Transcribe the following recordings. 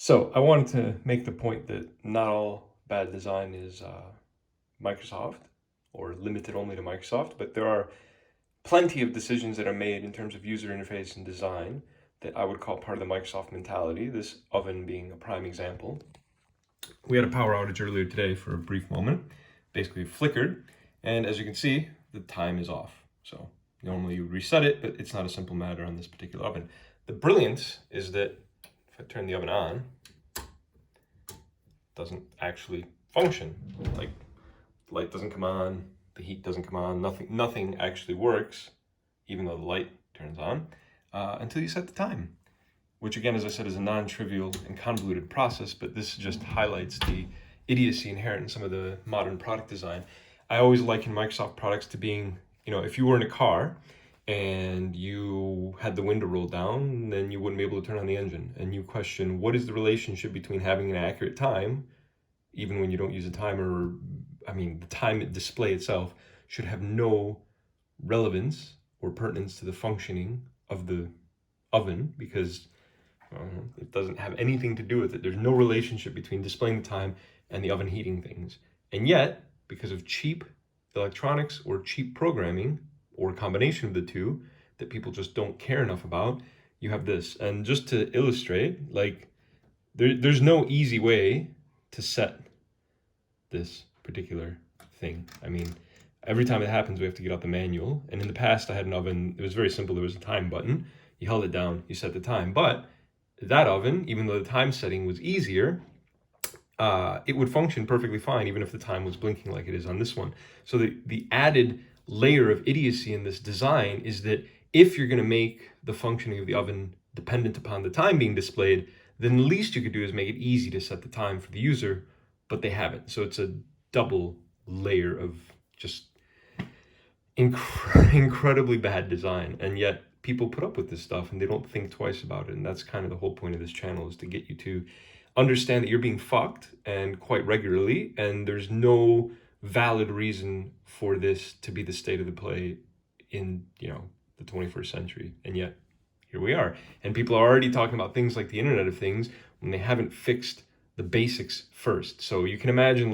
So I wanted to make the point that not all bad design is Microsoft or limited only to Microsoft, but there are plenty of decisions that are made in terms of user interface and design that I would call part of the Microsoft mentality, this oven being a prime example. We had a power outage earlier today for a brief moment, basically it flickered, and as you can see, the time is off. So normally you would reset it, but it's not a simple matter on this particular oven. The brilliance is that if I turn the oven on, it doesn't actually function. Like, the light doesn't come on, the heat doesn't come on, nothing actually works, even though the light turns on, until you set the time. Which again, as I said, is a non-trivial and convoluted process, but this just highlights the idiocy inherent in some of the modern product design. I always liken Microsoft products to being, if you were in a car and you had the window rolled down, then you wouldn't be able to turn on the engine. And you question, what is the relationship between having an accurate time, even when you don't use a timer? The time display itself should have no relevance or pertinence to the functioning of the oven, because it doesn't have anything to do with it. There's no relationship between displaying the time and the oven heating things. And yet, because of cheap electronics or cheap programming, or a combination of the two, that people just don't care enough about, you have this. And just to illustrate, there's no easy way to set this particular thing. Every time it happens, we have to get out the manual. And in the past, I had an oven. It was very simple. There was a time button. You held it down, you set the time. But that oven, even though the time setting was easier, it would function perfectly fine, even if the time was blinking like it is on this one. So the added layer of idiocy in this design is that if you're going to make the functioning of the oven dependent upon the time being displayed, then the least you could do is make it easy to set the time for the user, but they haven't. So it's a double layer of just incredibly bad design, and yet people put up with this stuff and they don't think twice about it. And that's kind of the whole point of this channel, is to get you to understand that you're being fucked, and quite regularly, and there's no valid reason for this to be the state of the play in the 21st century. And yet here we are, and people are already talking about things like the Internet of Things when they haven't fixed the basics first. So you can imagine,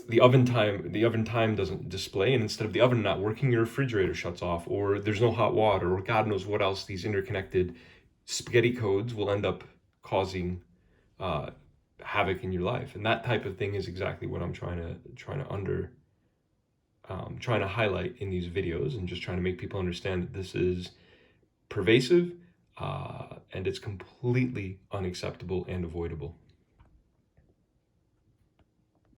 the oven time doesn't display, and instead of the oven not working, your refrigerator shuts off, or there's no hot water, or God knows what else. These interconnected spaghetti codes will end up causing havoc in your life. And that type of thing is exactly what I'm trying to highlight in these videos, and just trying to make people understand that this is pervasive, and it's completely unacceptable and avoidable.